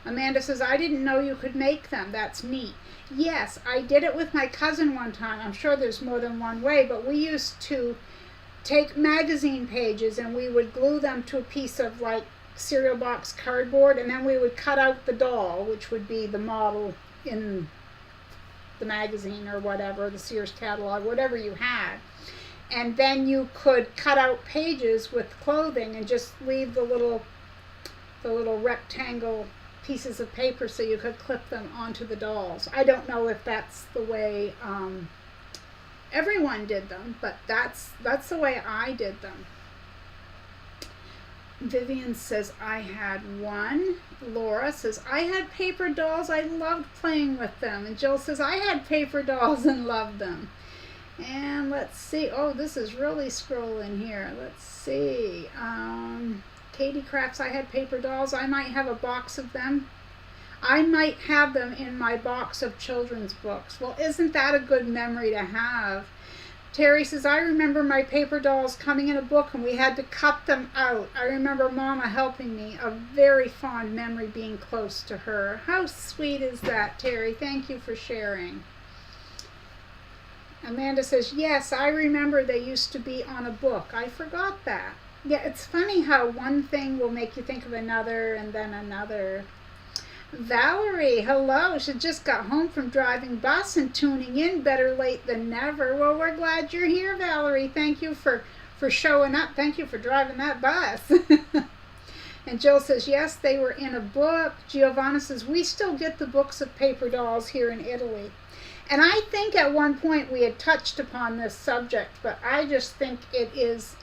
Amanda says, I didn't know you could make them. That's neat. Yes, I did it with my cousin one time. I'm sure there's more than one way, but we used to take magazine pages and we would glue them to a piece of like cereal box cardboard, and then we would cut out the doll, which would be the model in the magazine or whatever, the Sears catalog, whatever you had. And then you could cut out pages with clothing and just leave the little rectangle pieces of paper so you could clip them onto the dolls. I don't know if that's the way everyone did them, but that's the way I did them. Vivian says, I had one. Laura says, I had paper dolls. I loved playing with them. And Jill says, I had paper dolls and loved them. And let's see. Oh, this is really scrolling here. Let's see. Katie Crafts, I had paper dolls. I might have a box of them. I might have them in my box of children's books. Well, isn't that a good memory to have? Terry says, I remember my paper dolls coming in a book and we had to cut them out. I remember Mama helping me. A very fond memory being close to her. How sweet is that, Terry? Thank you for sharing. Amanda says, yes, I remember they used to be on a book. I forgot that. Yeah, it's funny how one thing will make you think of another and then another. Valerie, hello. She just got home from driving bus and tuning in. Better late than never. Well, we're glad you're here, Valerie. Thank you for showing up. Thank you for driving that bus. And Jill says, yes, they were in a book. Giovanna says, we still get the books of paper dolls here in Italy. And I think at one point we had touched upon this subject, but I just think it is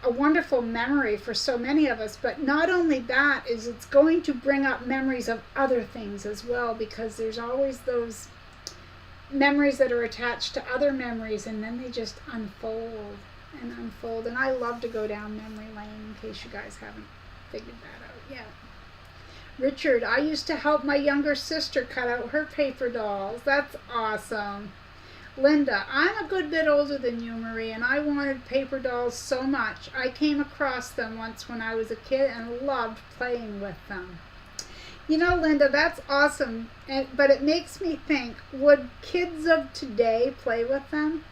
a wonderful memory for so many of us. But not only that, is it's going to bring up memories of other things as well, because there's always those memories that are attached to other memories, and then they just unfold and unfold. And I love to go down memory lane, in case you guys haven't figured that out yet. Richard, I used to help my younger sister cut out her paper dolls. That's awesome. Linda, I'm a good bit older than you, Marie, and I wanted paper dolls so much. I came across them once when I was a kid and loved playing with them. You know, Linda, that's awesome, but it makes me think, would kids of today play with them?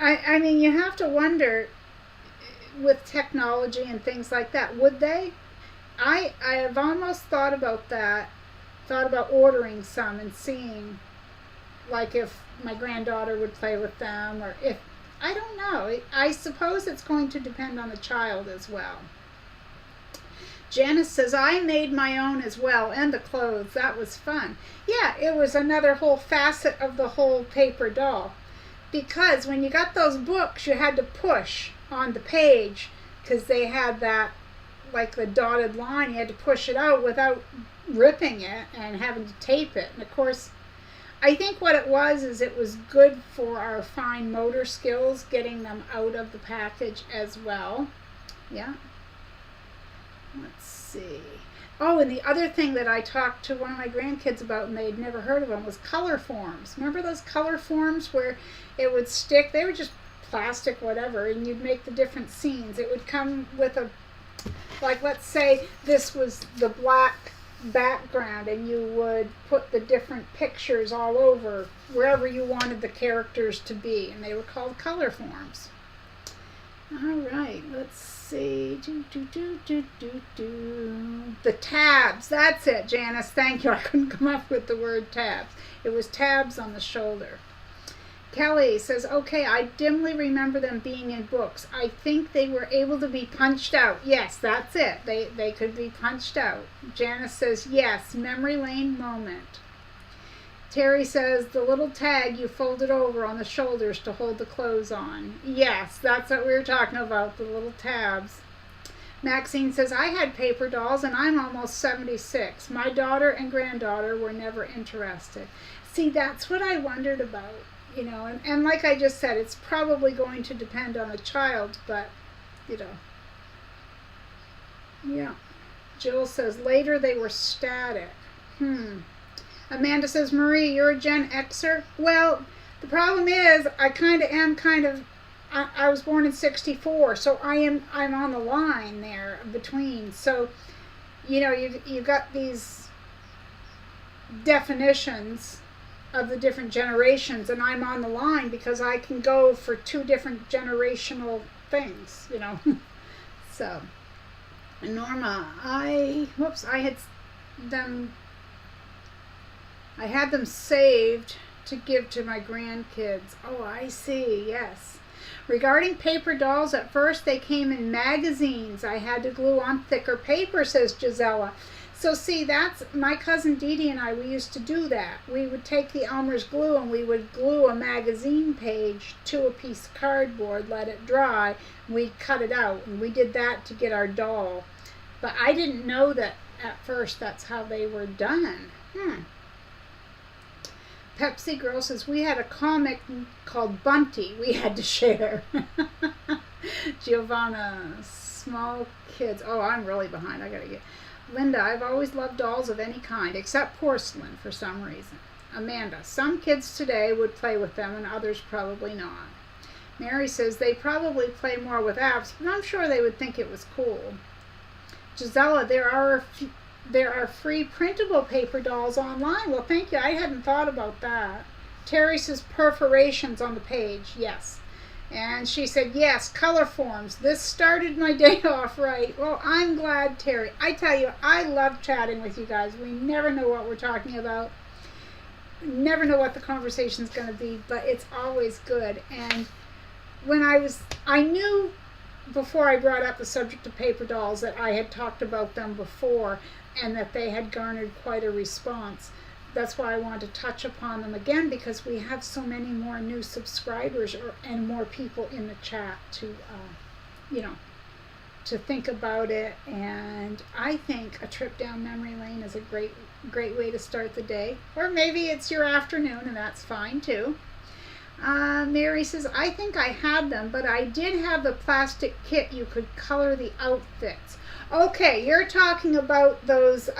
I mean, you have to wonder, with technology and things like that, would they? I have almost thought about that, thought about ordering some and seeing, like, if my granddaughter would play with them, or if, I don't know. I suppose it's going to depend on the child as well. Janice says, I made my own as well, and the clothes. That was fun. Yeah, it was another whole facet of the whole paper doll. Because when you got those books, you had to push on the page, because they had that, like the dotted line, you had to push it out without ripping it and having to tape it. And of course, I think what it was is it was good for our fine motor skills, getting them out of the package as well. Yeah. Let's see. Oh, and the other thing that I talked to one of my grandkids about, and they'd never heard of them, was color forms. Remember those color forms where it would stick? They were just plastic, whatever, and you'd make the different scenes. It would come with a, like, let's say this was the black background, and you would put the different pictures all over wherever you wanted the characters to be, and they were called color forms. All right, let's see. The tabs, that's it, Janice. Thank you. I couldn't come up with the word tabs. It was tabs on the shoulder. Kelly says, okay, I dimly remember them being in books. I think they were able to be punched out. Yes, that's it. They could be punched out. Janice says, yes, memory lane moment. Terry says, the little tag you folded over on the shoulders to hold the clothes on. Yes, that's what we were talking about, the little tabs. Maxine says, I had paper dolls and I'm almost 76. My daughter and granddaughter were never interested. See, that's what I wondered about. You know, and like I just said, it's probably going to depend on a child, but, you know. Yeah. Jill says, later they were static. Amanda says, Marie, you're a Gen Xer? Well, the problem is, I was born in 64, so I'm on the line there between. So, you know, you've got these definitions of the different generations, and I'm on the line because I can go for two different generational things, you know. So, Norma, I had them saved to give to my grandkids. Oh, I see, yes. Regarding paper dolls, at first they came in magazines. I had to glue on thicker paper, says Gisela. So see, that's my cousin Dee Dee and I, we used to do that. We would take the Elmer's glue and we would glue a magazine page to a piece of cardboard, let it dry, and we'd cut it out. And we did that to get our doll. But I didn't know that at first that's how they were done. Pepsi Girl says, we had a comic called Bunty we had to share. Giovanna, small kids. Oh, I'm really behind. I gotta get... Linda, I've always loved dolls of any kind, except porcelain for some reason. Amanda, some kids today would play with them and others probably not. Mary says they probably play more with apps, but I'm sure they would think it was cool. Gisela, there are free printable paper dolls online. Well, thank you. I hadn't thought about that. Terry says perforations on the page. Yes. And she said, yes, color forms. This started my day off right. Well, I'm glad, Terry. I tell you, I love chatting with you guys. We never know what we're talking about. Never know what the conversation's going to be, but it's always good. And when I knew before I brought up the subject of paper dolls that I had talked about them before and that they had garnered quite a response. That's why I wanted to touch upon them again, because we have so many more new subscribers and more people in the chat to, to think about it. And I think a trip down memory lane is a great way to start the day. Or maybe it's your afternoon, and that's fine too. Mary says, I think I had them, but I did have the plastic kit you could color the outfits. Okay, you're talking about those, they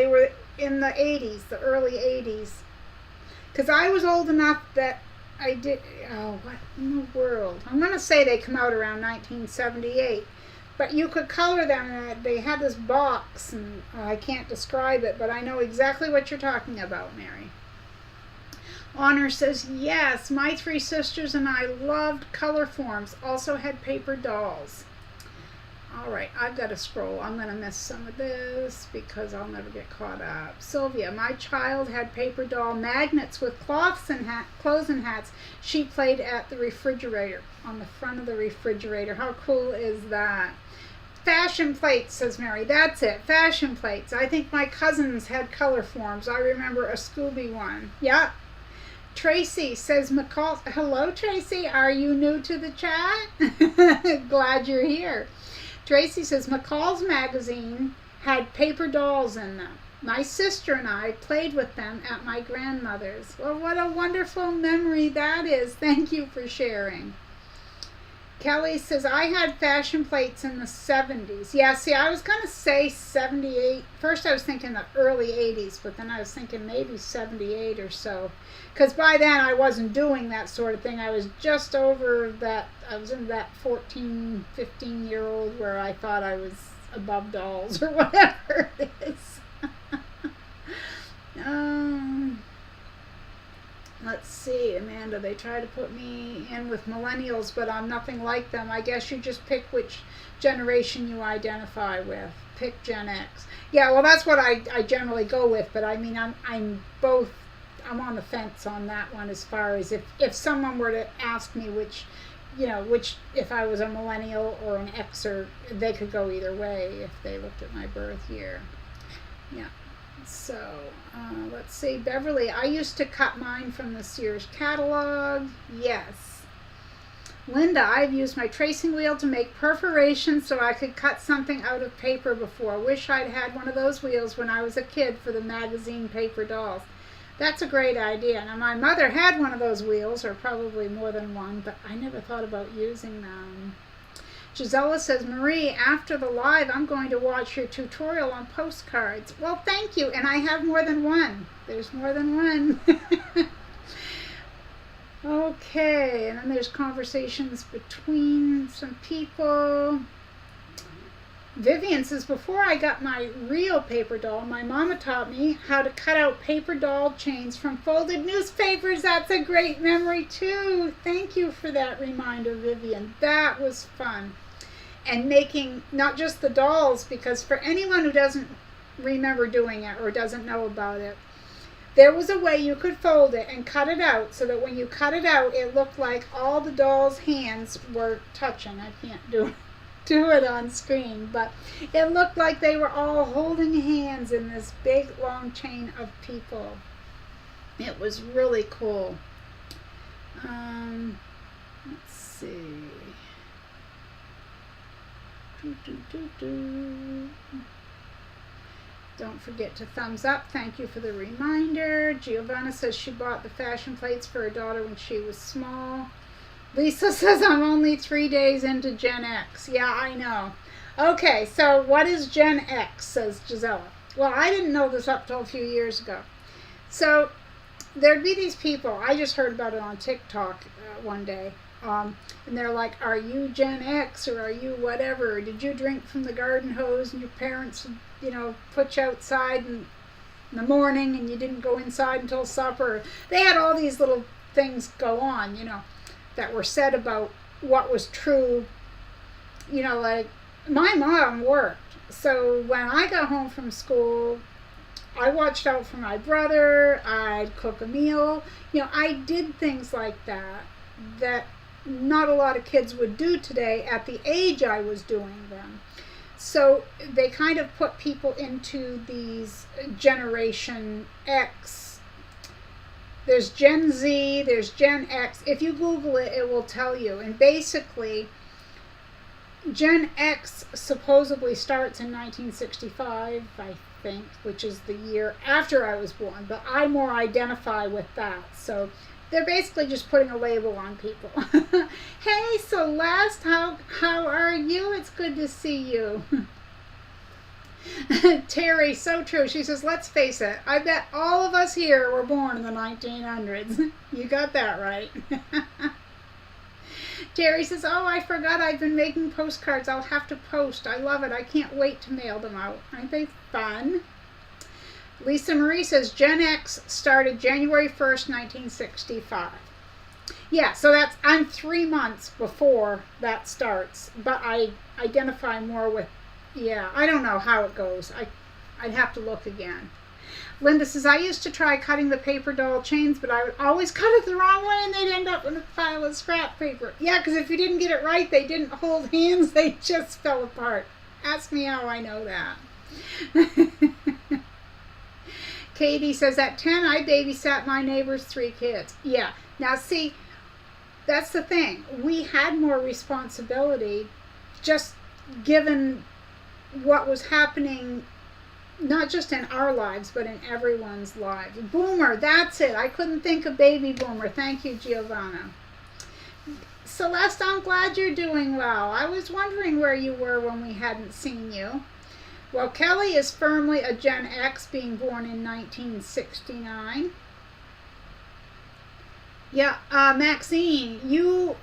were in the 80s, the early 80s. Because I was old enough that I did, what in the world? I'm going to say they come out around 1978. But you could color them, they had this box, and I can't describe it, but I know exactly what you're talking about, Mary. Honor says, yes, my three sisters and I loved color forms, also had paper dolls. All right, I've got to scroll. I'm going to miss some of this because I'll never get caught up. Sylvia, my child had paper doll magnets with clothes and hats. She played at the refrigerator, on the front of the refrigerator. How cool is that? Fashion plates, says Mary. That's it, fashion plates. I think my cousins had color forms. I remember a Scooby one. Yeah. Tracy says, McCall. Hello, Tracy. Are you new to the chat? Glad you're here. Tracy says, McCall's magazine had paper dolls in them. My sister and I played with them at my grandmother's. Well, what a wonderful memory that is. Thank you for sharing. Kelly says, I had fashion plates in the 70s. Yeah, see, I was going to say 78. First I was thinking the early 80s, but then I was thinking maybe 78 or so. Because by then I wasn't doing that sort of thing. I was just over that. I was in that 14, 15-year-old where I thought I was above dolls or whatever it is. Let's see, Amanda, they try to put me in with millennials, but I'm nothing like them. I guess you just pick which generation you identify with. Pick Gen X. Yeah, well, that's what I generally go with, but I mean, I'm on the fence on that one as far as if someone were to ask me which, if I was a millennial or an Xer, they could go either way if they looked at my birth year. Yeah. So, let's see, Beverly, I used to cut mine from the Sears catalog. Yes. Linda, I've used my tracing wheel to make perforations so I could cut something out of paper before. Wish I'd had one of those wheels when I was a kid for the magazine paper dolls. That's a great idea. Now, my mother had one of those wheels, or probably more than one, but I never thought about using them. Gisela says, Marie, after the live, I'm going to watch your tutorial on postcards. Well, thank you, and I have more than one. There's more than one. Okay, and then there's conversations between some people. Vivian says, before I got my real paper doll, my mama taught me how to cut out paper doll chains from folded newspapers. That's a great memory, too. Thank you for that reminder, Vivian. That was fun. And making not just the dolls, because for anyone who doesn't remember doing it or doesn't know about it, there was a way you could fold it and cut it out so that when you cut it out, it looked like all the dolls' hands were touching. I can't do it on screen, but it looked like they were all holding hands in this big, long chain of people. It was really cool. Let's see. Don't forget to thumbs up. Thank you for the reminder. Giovanna says she bought the fashion plates for her daughter when she was small. Lisa says I'm only 3 days into Gen X. Yeah, I know. Okay, so what is Gen X, says Gisela. Well, I didn't know this up till a few years ago. So there'd be these people. I just heard about it on TikTok one day. And they're like, are you Gen X or are you whatever? Did you drink from the garden hose and your parents, put you outside in the morning and you didn't go inside until supper? They had all these little things go on, that were said about what was true. Like my mom worked. So when I got home from school, I watched out for my brother. I'd cook a meal. I did things like that not a lot of kids would do today at the age I was doing them. So they kind of put people into these Generation X. There's Gen Z, there's Gen X. If you Google it, it will tell you. And basically, Gen X supposedly starts in 1965, I think, which is the year after I was born. But I more identify with that. So they're basically just putting a label on people. Hey, Celeste, how are you? It's good to see you. Terry, so true. She says, let's face it, I bet all of us here were born in the 1900s. You got that right. Terry says, oh, I forgot I've been making postcards. I'll have to post. I love it. I can't wait to mail them out. Aren't they fun? Lisa Marie says, Gen X started January 1st, 1965. Yeah, so I'm 3 months before that starts, but I identify more with, I don't know how it goes. I'd have to look again. Linda says, I used to try cutting the paper doll chains, but I would always cut it the wrong way and they'd end up in a pile of scrap paper. Yeah, because if you didn't get it right, they didn't hold hands, they just fell apart. Ask me how I know that. Katie says, at 10, I babysat my neighbor's 3 kids. Yeah. Now, see, that's the thing. We had more responsibility just given what was happening, not just in our lives, but in everyone's lives. Boomer, that's it. I couldn't think of baby boomer. Thank you, Giovanna. Celeste, I'm glad you're doing well. I was wondering where you were when we hadn't seen you. Well, Kelly is firmly a Gen X, being born in 1969. Yeah, Maxine,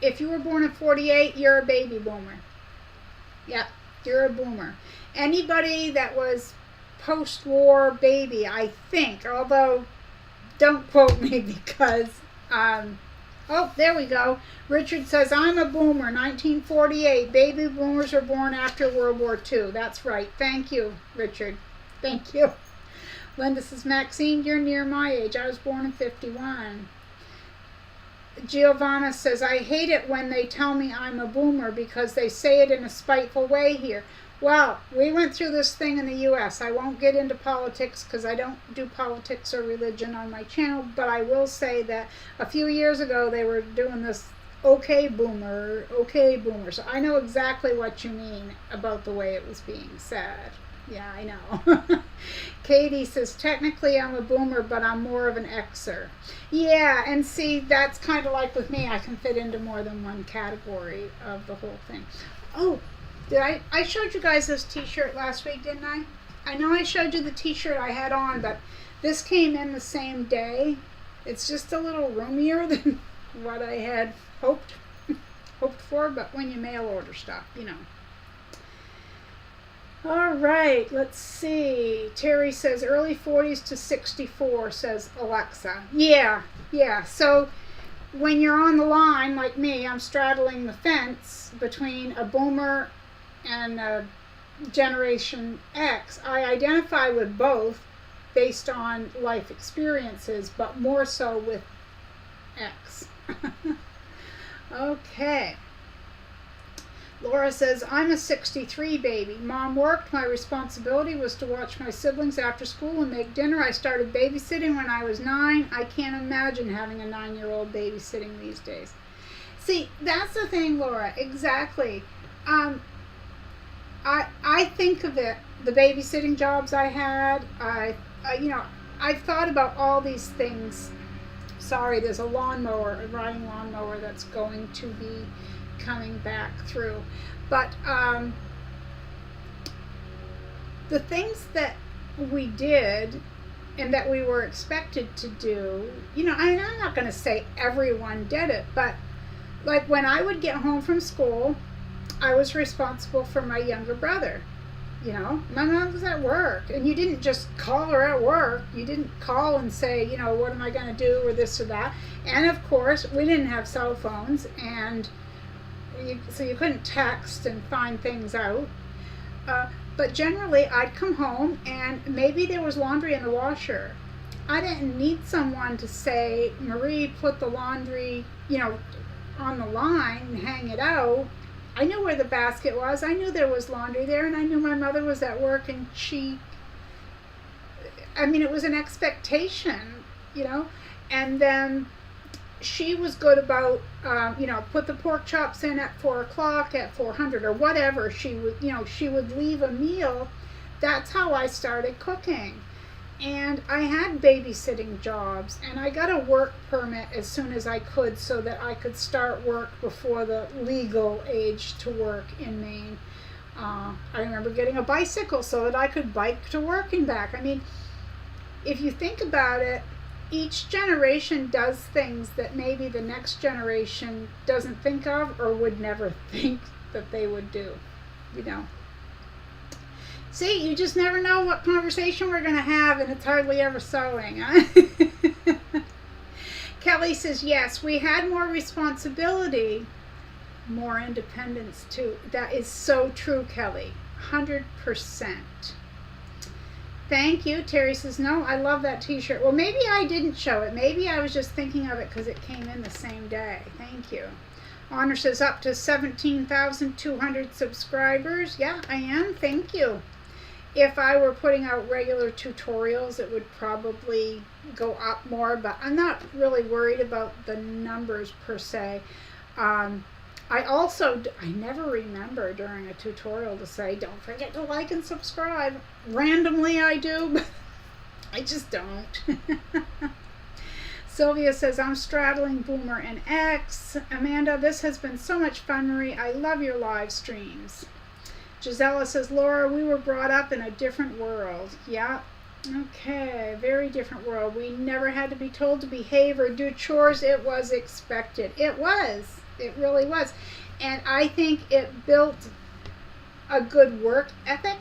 if you were born in 48, you're a baby boomer. Yeah, you're a boomer. Anybody that was post-war baby, I think, although don't quote me because, oh, there we go. Richard says, I'm a boomer, 1948. Baby boomers were born after World War II. That's right. Thank you, Richard. Thank you. Linda says, Maxine, you're near my age. I was born in 51. Giovanna says, I hate it when they tell me I'm a boomer because they say it in a spiteful way here. Well, we went through this thing in the U.S. I won't get into politics because I don't do politics or religion on my channel, but I will say that a few years ago they were doing this okay boomer. So I know exactly what you mean about the way it was being said. Yeah, I know. Katie says, technically I'm a boomer, but I'm more of an Xer. Yeah, and see, that's kind of like with me. I can fit into more than one category of the whole thing. Oh, I showed you guys this t-shirt last week, didn't I? I know I showed you the t-shirt I had on, but this came in the same day. It's just a little roomier than what I had hoped for, but when you mail order stuff, All right, let's see. Terry says early 40s to 64, says Alexa. Yeah. So when you're on the line, like me, I'm straddling the fence between a boomer and a Generation X. I identify with both based on life experiences, but more so with X. Okay. Laura says, I'm a 63 baby. Mom worked. My responsibility was to watch my siblings after school and make dinner. I started babysitting when I was 9. I can't imagine having a 9-year-old babysitting these days. See, that's the thing, Laura. Exactly. I think of it, the babysitting jobs I had. I've thought about all these things. Sorry, there's a riding lawnmower that's going to be coming back through. But the things that we did and that we were expected to do. You know, I'm not going to say everyone did it, but like when I would get home from school, I was responsible for my younger brother. You know, my mom was at work, and you didn't just call her at work. You didn't call and say, you know, what am I going to do, or this or that. And of course, we didn't have cell phones, and so you couldn't text and find things out. But generally, I'd come home, and maybe there was laundry in the washer. I didn't need someone to say, Marie, put the laundry, you know, on the line and hang it out. I knew where the basket was. I knew there was laundry there, and I knew my mother was at work, and it was an expectation, you know. And then she was good about, put the pork chops in at 4 o'clock, at 400 or whatever. She would leave a meal. That's how I started cooking. And I had babysitting jobs, and I got a work permit as soon as I could so that I could start work before the legal age to work in Maine. I remember getting a bicycle so that I could bike to work and back. I mean, if you think about it, each generation does things that maybe the next generation doesn't think of or would never think that they would do, you know. See, you just never know what conversation we're going to have, and it's hardly ever sewing. Huh? Kelly says, yes, we had more responsibility, more independence too. That is so true, Kelly. 100%. Thank you. Terry says, no, I love that t-shirt. Well, maybe I didn't show it. Maybe I was just thinking of it because it came in the same day. Thank you. Honor says, up to 17,200 subscribers. Yeah, I am. Thank you. If I were putting out regular tutorials, it would probably go up more, but I'm not really worried about the numbers per se. I never remember during a tutorial to say, don't forget to like and subscribe. Randomly I do, but I just don't. Sylvia says, I'm straddling Boomer and X. Amanda, this has been so much fun, Marie. I love your live streams. Gisela says, Laura, we were brought up in a different world. Yeah, okay, very different world. We never had to be told to behave or do chores. It was expected. It was. It really was. And I think it built a good work ethic.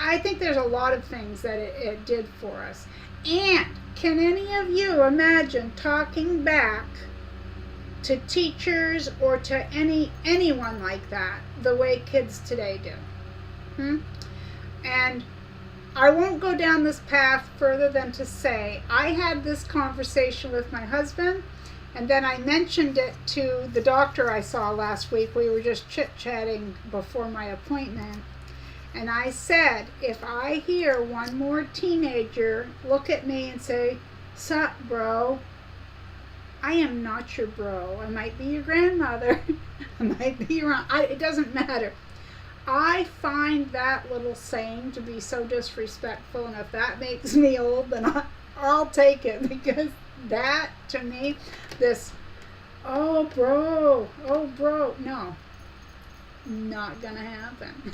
I think there's a lot of things that it did for us. And can any of you imagine talking back to teachers or to anyone like that the way kids today do? And I won't go down this path further than to say I had this conversation with my husband, and then I mentioned it to the doctor I saw last week. We were just chit-chatting before my appointment, and I said, if I hear one more teenager look at me and say, "Sup, bro," I am not your bro. I might be your grandmother. I might be your aunt. It doesn't matter. I find that little saying to be so disrespectful, and if that makes me old, then I'll take it, because that, to me, this, oh bro, no, not gonna happen.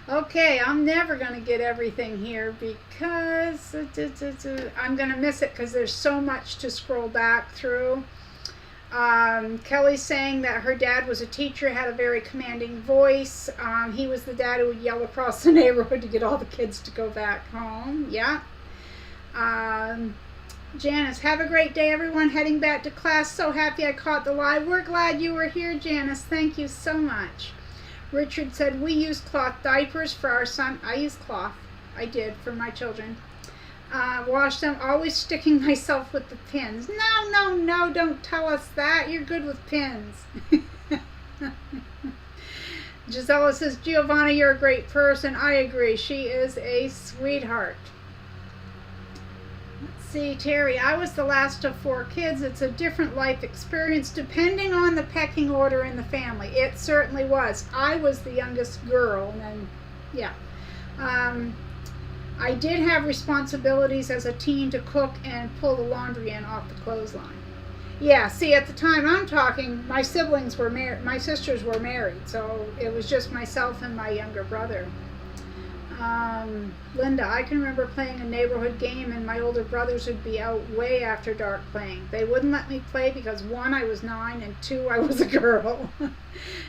Okay, I'm never going to get everything here because I'm going to miss it because there's so much to scroll back through. Kelly's saying that her dad was a teacher, had a very commanding voice. He was the dad who would yell across the neighborhood to get all the kids to go back home. Yeah. Janice, have a great day, everyone. Heading back to class. So happy I caught the live. We're glad you were here, Janice. Thank you so much. Richard said, we use cloth diapers for our son. I use cloth. I did for my children. Wash them, always sticking myself with the pins. No, don't tell us that. You're good with pins. Gisela says, Giovanna, you're a great person. I agree. She is a sweetheart. Let's see, Terry, I was the last of 4 kids. It's a different life experience depending on the pecking order in the family. It certainly was. I was the youngest girl, and then, yeah. I did have responsibilities as a teen to cook and pull the laundry in off the clothesline. Yeah, see, at the time I'm talking, my siblings were married, my sisters were married, so it was just myself and my younger brother. Linda, I can remember playing a neighborhood game and my older brothers would be out way after dark playing. They wouldn't let me play because 1, I was 9 and 2, I was a girl.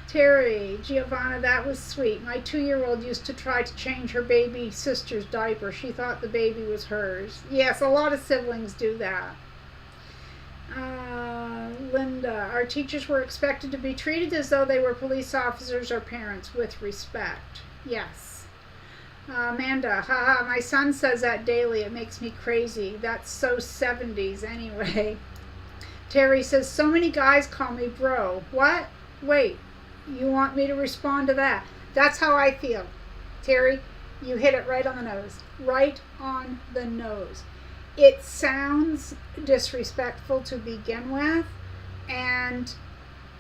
Terry, Giovanna, that was sweet. My 2-year-old used to try to change her baby sister's diaper. She thought the baby was hers. Yes, a lot of siblings do that. Linda, our teachers were expected to be treated as though they were police officers or parents with respect. Yes. Amanda, haha, my son says that daily. It makes me crazy. That's so 70s anyway. Terry says, so many guys call me bro. What? Wait, you want me to respond to that? That's how I feel. Terry, you hit it right on the nose. Right on the nose. It sounds disrespectful to begin with, and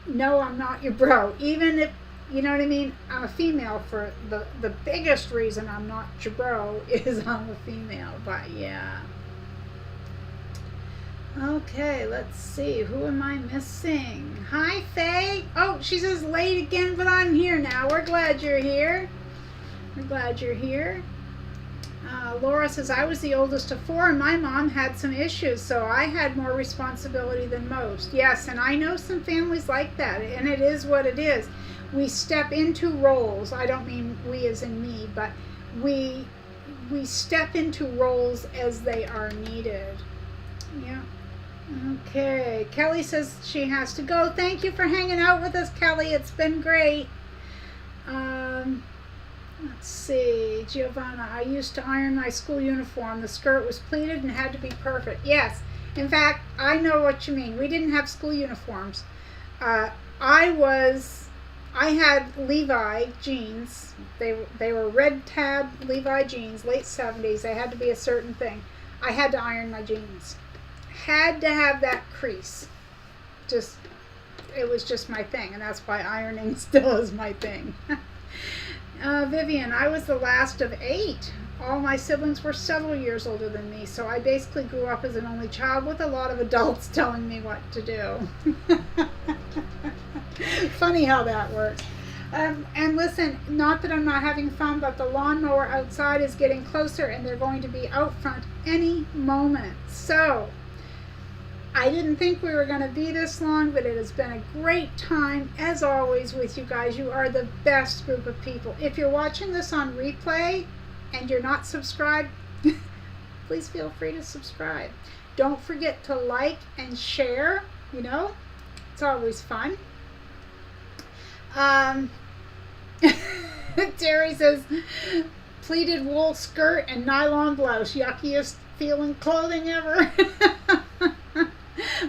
no, I'm not your bro. Even if, you know what I mean, I'm a female. For the biggest reason I'm not your bro is I'm a female, but yeah. Okay, let's see, who am I missing? Hi, Faye. Oh, she says late again, but I'm here now. We're glad you're here. We're glad you're here. Laura says, I was the oldest of 4 and my mom had some issues, so I had more responsibility than most. Yes, and I know some families like that, and it is what it is. We step into roles. I don't mean we as in me, but we step into roles as they are needed. Yeah. Okay. Kelly says she has to go. Thank you for hanging out with us, Kelly. It's been great. Let's see, Giovanna, I used to iron my school uniform. The skirt was pleated and had to be perfect. Yes, in fact, I know what you mean. We didn't have school uniforms. I had Levi jeans. They were red tab Levi jeans, late 70s. They had to be a certain thing. I had to iron my jeans. Had to have that crease. It was just my thing, and that's why ironing still is my thing. Vivian, I was the last of 8. All my siblings were several years older than me, so I basically grew up as an only child with a lot of adults telling me what to do. Funny how that works. And listen, not that I'm not having fun, but the lawnmower outside is getting closer and they're going to be out front any moment. So, I didn't think we were going to be this long, but it has been a great time, as always, with you guys. You are the best group of people. If you're watching this on replay and you're not subscribed, please feel free to subscribe. Don't forget to like and share. You know, it's always fun. Terry says, pleated wool skirt and nylon blouse. Yuckiest feeling clothing ever.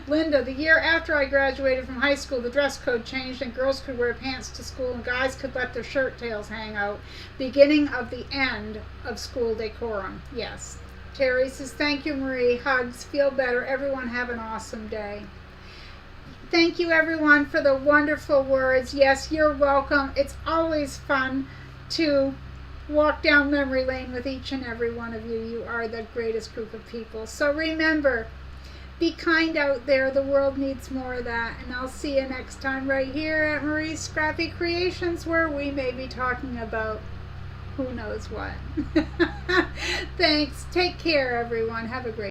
Linda, the year after I graduated from high school, the dress code changed and girls could wear pants to school and guys could let their shirt tails hang out. Beginning of the end of school decorum. Yes. Terry says, thank you, Marie. Hugs. Feel better. Everyone have an awesome day. Thank you, everyone, for the wonderful words. Yes, you're welcome. It's always fun to walk down memory lane with each and every one of you. You are the greatest group of people. So remember, be kind out there. The world needs more of that. And I'll see you next time right here at Marie's Scrappy Creations, where we may be talking about who knows what. Thanks. Take care, everyone. Have a great